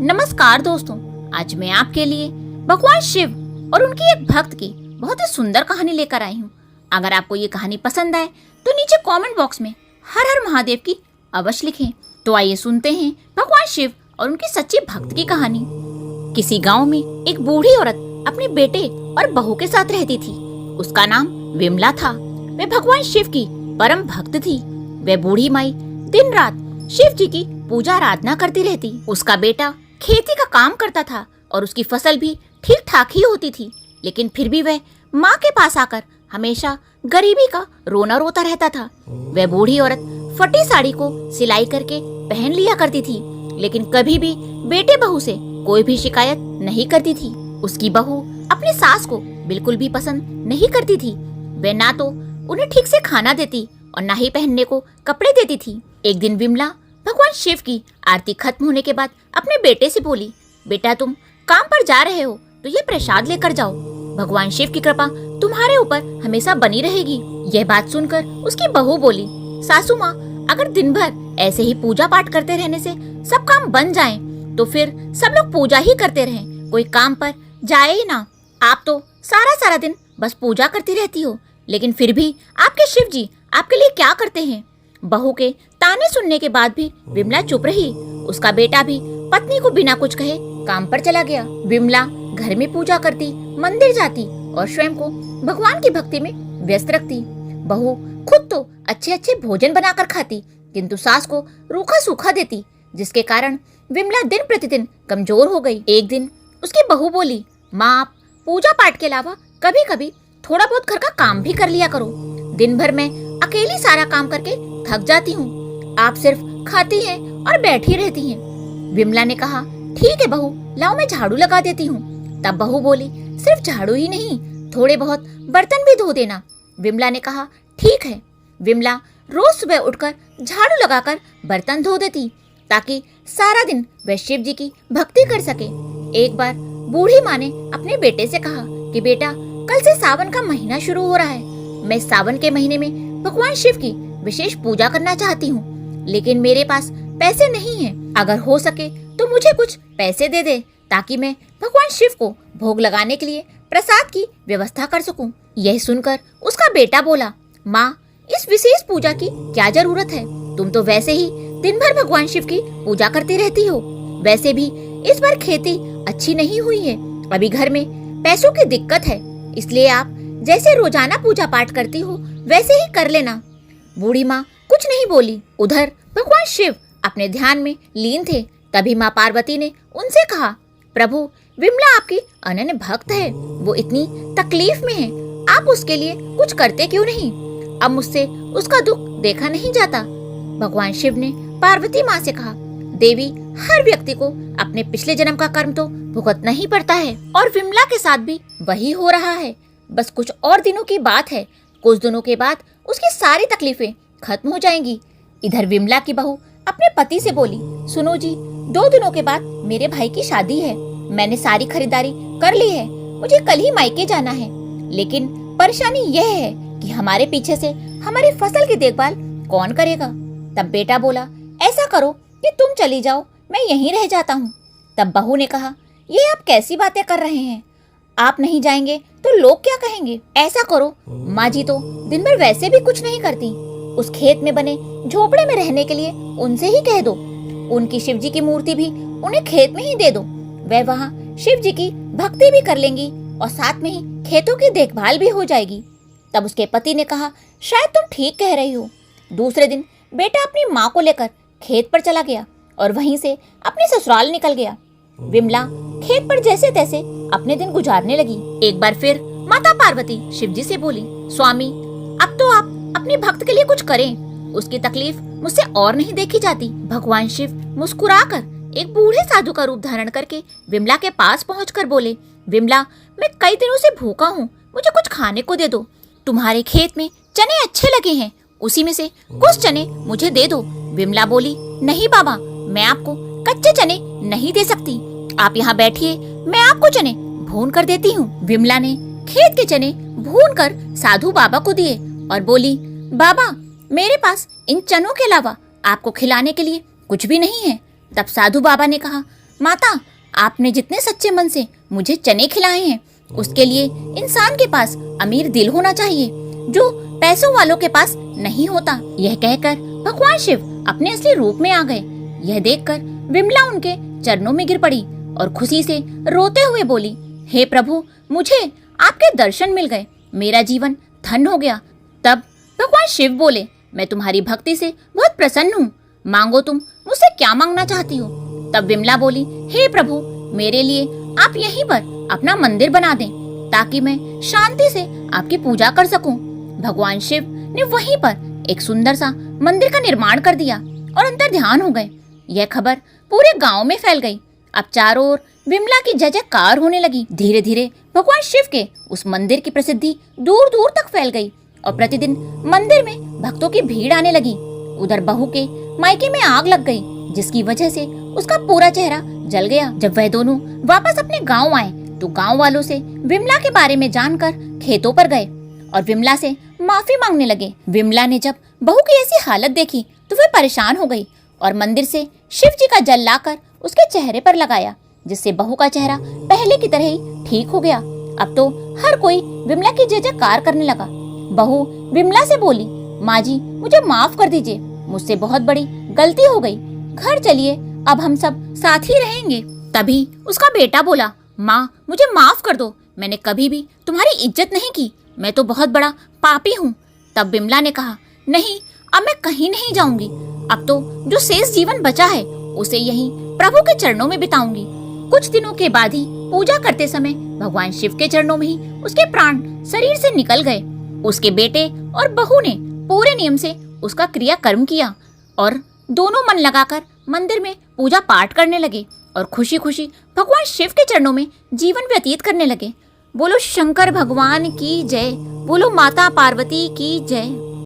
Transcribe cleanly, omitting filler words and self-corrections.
नमस्कार दोस्तों, आज मैं आपके लिए भगवान शिव और उनकी एक भक्त की बहुत ही सुंदर कहानी लेकर आई हूँ। अगर आपको ये कहानी पसंद आए तो नीचे कमेंट बॉक्स में हर हर महादेव की अवश्य लिखें। तो आइए सुनते हैं भगवान शिव और उनकी सच्ची भक्त की कहानी। किसी गांव में एक बूढ़ी औरत अपने बेटे और बहू के साथ रहती थी। उसका नाम विमला था। वे भगवान शिव की परम भक्त थी। वे बूढ़ी माई दिन रात शिव जी की पूजा आराधना करती रहती। उसका बेटा खेती का काम करता था और उसकी फसल भी ठीक ठाक ही होती थी, लेकिन फिर भी वह माँ के पास आकर हमेशा गरीबी का रोना रोता रहता था। वह बूढ़ी औरत फटी साड़ी को सिलाई करके पहन लिया करती थी, लेकिन कभी भी बेटे बहू से कोई भी शिकायत नहीं करती थी। उसकी बहू अपनी सास को बिल्कुल भी पसंद नहीं करती थी। वह ना तो उन्हें ठीक से खाना देती और ना ही पहनने को कपड़े देती थी। एक दिन विमला भगवान शिव की आरती खत्म होने के बाद अपने बेटे से बोली, बेटा तुम काम पर जा रहे हो तो ये प्रसाद लेकर जाओ। भगवान शिव की कृपा तुम्हारे ऊपर हमेशा बनी रहेगी। यह बात सुनकर उसकी बहू बोली, सासू माँ, अगर दिन भर ऐसे ही पूजा पाठ करते रहने से सब काम बन जाएं, तो फिर सब लोग पूजा ही करते रहें, कोई काम पर जाए ही ना। आप तो सारा सारा दिन बस पूजा करती रहती हो, लेकिन फिर भी आपके शिव जी आपके लिए क्या करते हैं। बहू के ताने सुनने के बाद भी विमला चुप रही। उसका बेटा भी पत्नी को बिना कुछ कहे काम पर चला गया। विमला घर में पूजा करती, मंदिर जाती और स्वयं को भगवान की भक्ति में व्यस्त रखती। बहू खुद तो अच्छे अच्छे भोजन बनाकर खाती, किंतु सास को रूखा सूखा देती, जिसके कारण विमला दिन प्रतिदिन कमजोर हो गई। एक दिन उसकी बहू बोली, माँ आप पूजा पाठ के अलावा कभी कभी थोड़ा बहुत घर का काम भी कर लिया करो। दिन भर मैं अकेली सारा काम करके थक जाती हूँ, आप सिर्फ खाती हैं और बैठी रहती हैं। विमला ने कहा, ठीक है बहू, लाओ मैं झाड़ू लगा देती हूँ। तब बहू बोली, सिर्फ झाड़ू ही नहीं, थोड़े बहुत बर्तन भी धो देना। विमला ने कहा, ठीक है। विमला रोज सुबह उठकर झाड़ू लगाकर बर्तन धो देती, ताकि सारा दिन वह शिव जी की भक्ति कर सके। एक बार बूढ़ी माँ ने अपने बेटे से कहा कि बेटा, कल से सावन का महीना शुरू हो रहा है। मैं सावन के महीने में भगवान शिव की विशेष पूजा करना चाहती हूँ, लेकिन मेरे पास पैसे नहीं हैं। अगर हो सके तो मुझे कुछ पैसे दे दे, ताकि मैं भगवान शिव को भोग लगाने के लिए प्रसाद की व्यवस्था कर सकूं। यह सुनकर उसका बेटा बोला, माँ इस विशेष पूजा की क्या जरूरत है, तुम तो वैसे ही दिन भर भगवान शिव की पूजा करती रहती हो। वैसे भी इस बार खेती अच्छी नहीं हुई है, अभी घर में पैसों की दिक्कत है, इसलिए आप जैसे रोजाना पूजा पाठ करती हो वैसे ही कर लेना। बूढ़ी माँ कुछ नहीं बोली। उधर भगवान शिव अपने ध्यान में लीन थे। तभी माँ पार्वती ने उनसे कहा, प्रभु विमला आपकी अनन्य भक्त है, वो इतनी तकलीफ में है, आप उसके लिए कुछ करते क्यों नहीं। अब मुझसे उसका दुख देखा नहीं जाता। भगवान शिव ने पार्वती माँ से कहा, देवी, हर व्यक्ति को अपने पिछले जन्म का कर्म तो भुगतना ही पड़ता है, और विमला के साथ भी वही हो रहा है। बस कुछ और दिनों की बात है, कुछ दिनों के बाद उसकी सारी तकलीफें खत्म हो जाएंगी। इधर विमला की बहू अपने पति से बोली, सुनो जी, 2 दिनों के बाद मेरे भाई की शादी है। मैंने सारी खरीदारी कर ली है, मुझे कल ही मायके जाना है, लेकिन परेशानी यह है कि हमारे पीछे से हमारी फसल की देखभाल कौन करेगा। तब बेटा बोला, ऐसा करो कि तुम चली जाओ, मैं यहीं रह जाता हूँ। तब बहू ने कहा, ये आप कैसी बातें कर रहे हैं, आप नहीं जाएंगे तो लोग क्या कहेंगे। ऐसा करो, माँ जी तो दिन भर वैसे भी कुछ नहीं करती, उस खेत में बने झोपड़े में रहने के लिए उनसे ही कह दो। उनकी शिव जी की मूर्ति भी उन्हें खेत में ही दे दो, वह वहाँ शिव जी की भक्ति भी कर लेंगी और साथ में ही खेतों की देखभाल भी हो जाएगी। तब उसके पति ने कहा, शायद तुम ठीक कह रही हो। दूसरे दिन बेटा अपनी माँ को लेकर खेत पर चला गया और वहीं से अपने ससुराल निकल गया। विमला खेत पर जैसे तैसे अपने दिन गुजारने लगी। एक बार फिर माता पार्वती शिव जी से बोली, स्वामी, अब तो आप अपने भक्त के लिए कुछ करें, उसकी तकलीफ मुझसे और नहीं देखी जाती। भगवान शिव मुस्कुराकर एक बूढ़े साधु का रूप धारण करके विमला के पास पहुंचकर बोले, विमला, मैं कई दिनों से भूखा हूँ, मुझे कुछ खाने को दे दो। तुम्हारे खेत में चने अच्छे लगे हैं, उसी में से कुछ चने मुझे दे दो। विमला बोली, नहीं बाबा, मैं आपको कच्चे चने नहीं दे सकती, आप यहाँ बैठिए, मैं आपको चने भून कर देती हूँ। विमला ने खेत के चने भून कर साधु बाबा को दिए और बोली, बाबा, मेरे पास इन चनों के अलावा आपको खिलाने के लिए कुछ भी नहीं है। तब साधु बाबा ने कहा, माता, आपने जितने सच्चे मन से मुझे चने खिलाए हैं उसके लिए इंसान के पास अमीर दिल होना चाहिए, जो पैसों वालों के पास नहीं होता। यह कहकर भगवान शिव अपने असली रूप में आ गए। यह देखकर विमला उनके चरणों में गिर पड़ी और खुशी से रोते हुए बोली, हे प्रभु, मुझे आपके दर्शन मिल गए, मेरा जीवन धन्य हो गया। तब भगवान शिव बोले, मैं तुम्हारी भक्ति से बहुत प्रसन्न हूँ, मांगो तुम मुझसे क्या मांगना चाहती हो। तब विमला बोली, हे प्रभु, मेरे लिए आप यहीं पर अपना मंदिर बना दें ताकि मैं शांति से आपकी पूजा कर सकूं। भगवान शिव ने वहीं पर एक सुंदर सा मंदिर का निर्माण कर दिया और अंतर ध्यान हो गए। यह खबर पूरे गांव में फैल गई। अब चारों ओर विमला की जय जयकार होने लगी। धीरे धीरे भगवान शिव के उस मंदिर की प्रसिद्धि दूर दूर तक फैल गई और प्रतिदिन मंदिर में भक्तों की भीड़ आने लगी। उधर बहू के मायके में आग लग गई, जिसकी वजह से उसका पूरा चेहरा जल गया। जब वह दोनों वापस अपने गांव आए तो गांव वालों से विमला के बारे में जानकर खेतों पर गए और विमला से माफी मांगने लगे। विमला ने जब बहू की ऐसी हालत देखी तो वह परेशान हो गई और मंदिर से शिव जी का जल लाकर उसके चेहरे पर लगाया, जिससे बहू का चेहरा पहले की तरह ही ठीक हो गया। अब तो हर कोई विमला की जय जयकार करने लगा। बहू विमला से बोली, माँ जी, मुझे माफ कर दीजिए, मुझसे बहुत बड़ी गलती हो गई, घर चलिए, अब हम सब साथ ही रहेंगे। तभी उसका बेटा बोला, माँ, मुझे माफ कर दो, मैंने कभी भी तुम्हारी इज्जत नहीं की, मैं तो बहुत बड़ा पापी हूँ। तब विमला ने कहा, नहीं, अब मैं कहीं नहीं जाऊंगी, अब तो जो शेष जीवन बचा है उसे यहीं प्रभु के चरणों में बिताऊंगी। कुछ दिनों के बाद ही पूजा करते समय भगवान शिव के चरणों में ही उसके प्राण शरीर से निकल गए। उसके बेटे और बहू ने पूरे नियम से उसका क्रियाकर्म किया और दोनों मन लगाकर मंदिर में पूजा पाठ करने लगे और खुशी खुशी भगवान शिव के चरणों में जीवन व्यतीत करने लगे। बोलो शंकर भगवान की जय, बोलो माता पार्वती की जय।